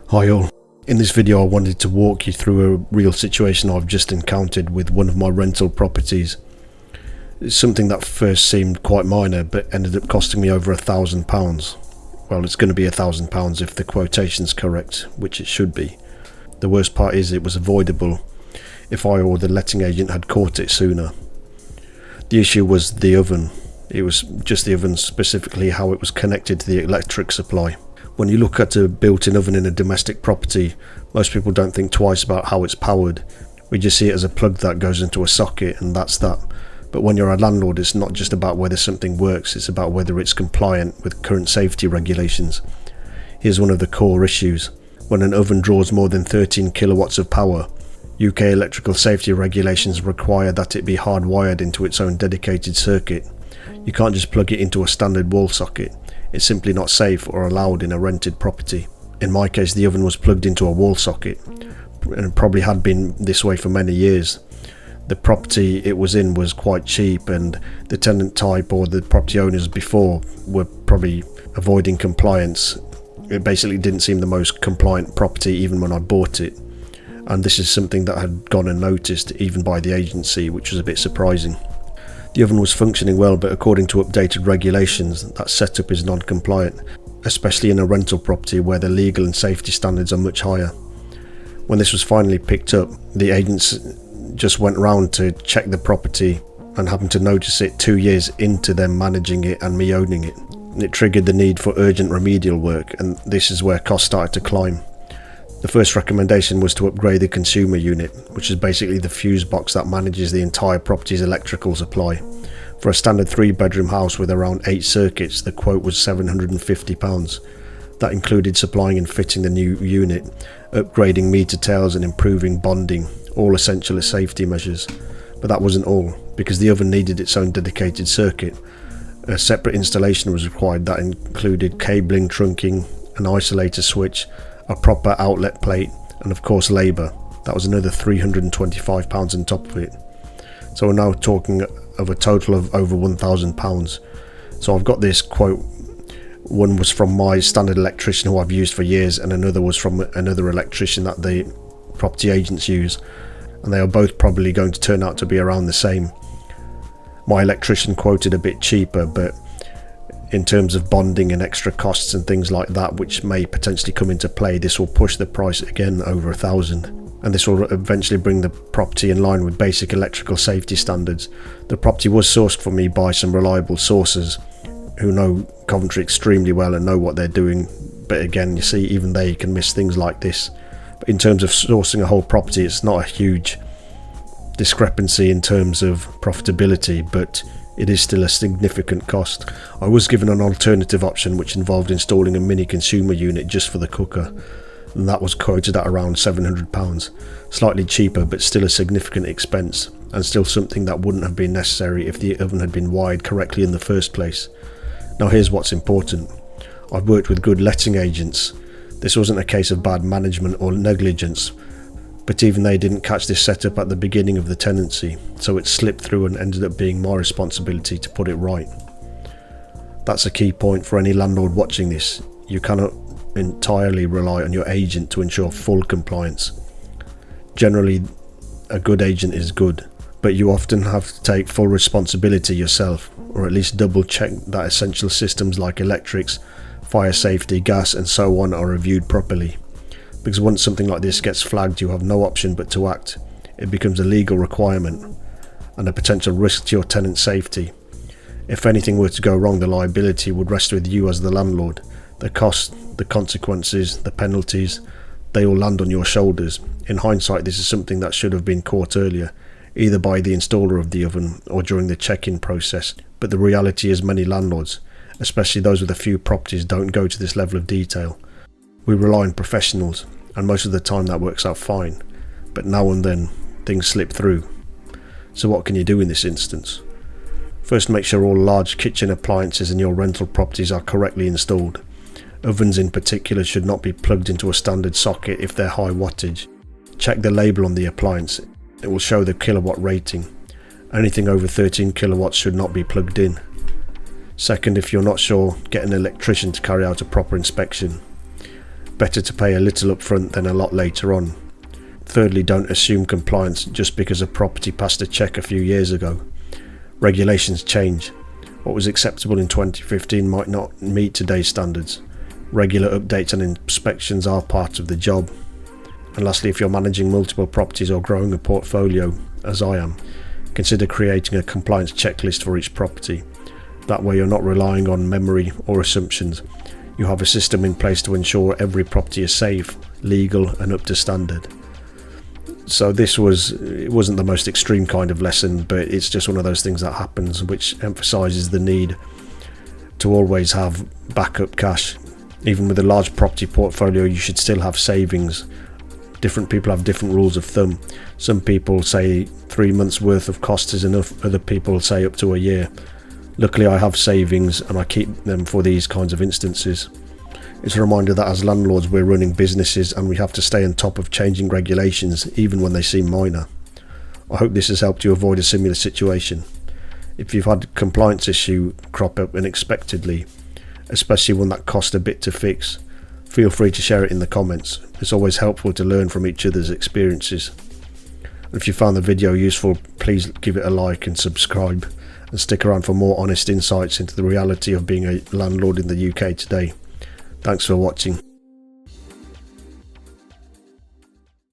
Hi all. In this video I wanted to walk you through a real situation I've just encountered with one of my rental properties. It's something that first seemed quite minor but ended up costing me over £1,000. Well, it's going to be £1,000 if the quotation's correct, which it should be. The worst part is it was avoidable if I or the letting agent had caught it sooner. The issue was the oven. It was just the oven, specifically how it was connected to the electric supply. When you look at a built-in oven in a domestic property, most people don't think twice about how it's powered. We just see it as a plug that goes into a socket and that's that. But when you're a landlord, it's not just about whether something works, it's about whether it's compliant with current safety regulations. Here's one of the core issues. When an oven draws more than 13 kilowatts of power, UK electrical safety regulations require that it be hardwired into its own dedicated circuit. You can't just plug it into a standard wall socket. It's simply not safe or allowed in a rented property. In my case, the oven was plugged into a wall socket and probably had been this way for many years. The property it was in was quite cheap and the tenant type or the property owners before were probably avoiding compliance. It basically didn't seem the most compliant property even when I bought it. And this is something that had gone unnoticed even by the agency, which was a bit surprising. The oven was functioning well, but according to updated regulations, that setup is non-compliant, especially in a rental property where the legal and safety standards are much higher. When this was finally picked up, the agents just went round to check the property and happened to notice it 2 years into them managing it and me owning it. It triggered the need for urgent remedial work, and this is where costs started to climb. The first recommendation was to upgrade the consumer unit, which is basically the fuse box that manages the entire property's electrical supply. For a standard 3-bedroom house with around 8 circuits, the quote was £750. That included supplying and fitting the new unit, upgrading meter tails and improving bonding, all essential safety measures. But that wasn't all, because the oven needed its own dedicated circuit. A separate installation was required that included cabling, trunking, an isolator switch, a proper outlet plate, and of course labour. That was another £325 on top of it. So we're now talking of a total of over £1,000. So I've got this quote. One was from my standard electrician who I've used for years, and another was from another electrician that the property agents use, and they are both probably going to turn out to be around the same. My electrician quoted a bit cheaper, but in terms of bonding and extra costs and things like that which may potentially come into play, this will push the price again over £1,000, and this will eventually bring the property in line with basic electrical safety standards. The property was sourced for me by some reliable sources who know Coventry extremely well and know what they're doing, but again, you see, even they can miss things like this. But in terms of sourcing a whole property, it's not a huge discrepancy in terms of profitability, but it is still a significant cost. I was given an alternative option which involved installing a mini consumer unit just for the cooker, and that was quoted at around £700. Slightly cheaper, but still a significant expense, and still something that wouldn't have been necessary if the oven had been wired correctly in the first place. Now here's what's important. I've worked with good letting agents. This wasn't a case of bad management or negligence, but even they didn't catch this setup at the beginning of the tenancy, so it slipped through and ended up being my responsibility to put it right. That's a key point for any landlord watching this. You cannot entirely rely on your agent to ensure full compliance. Generally, a good agent is good, but you often have to take full responsibility yourself, or at least double check that essential systems like electrics, fire safety, gas and so on are reviewed properly. Because once something like this gets flagged, you have no option but to act. It becomes a legal requirement and a potential risk to your tenant's safety. If anything were to go wrong, the liability would rest with you as the landlord. The cost, the consequences, the penalties, they all land on your shoulders. In hindsight, this is something that should have been caught earlier, either by the installer of the oven or during the check-in process. But the reality is many landlords, especially those with a few properties, don't go to this level of detail. We rely on professionals, and most of the time that works out fine, but now and then things slip through. So what can you do in this instance? First, make sure all large kitchen appliances in your rental properties are correctly installed. Ovens in particular should not be plugged into a standard socket if they're high wattage. Check the label on the appliance, it will show the kilowatt rating. Anything over 13 kilowatts should not be plugged in. Second, if you're not sure, get an electrician to carry out a proper inspection. Better to pay a little up front than a lot later on. Thirdly, don't assume compliance just because a property passed a check a few years ago. Regulations change. What was acceptable in 2015 might not meet today's standards. Regular updates and inspections are part of the job. And lastly, if you're managing multiple properties or growing a portfolio, as I am, consider creating a compliance checklist for each property. That way you're not relying on memory or assumptions. You have a system in place to ensure every property is safe, legal and up to standard. So it wasn't the most extreme kind of lesson, but it's just one of those things that happens, which emphasises the need to always have backup cash. Even with a large property portfolio, you should still have savings. Different people have different rules of thumb. Some people say 3 months worth of cost is enough, other people say up to a year. Luckily I have savings and I keep them for these kinds of instances. It's a reminder that as landlords we're running businesses and we have to stay on top of changing regulations even when they seem minor. I hope this has helped you avoid a similar situation. If you've had a compliance issue crop up unexpectedly, especially one that cost a bit to fix, feel free to share it in the comments. It's always helpful to learn from each other's experiences. If you found the video useful, please give it a like and subscribe, and stick around for more honest insights into the reality of being a landlord in the UK today. Thanks for watching.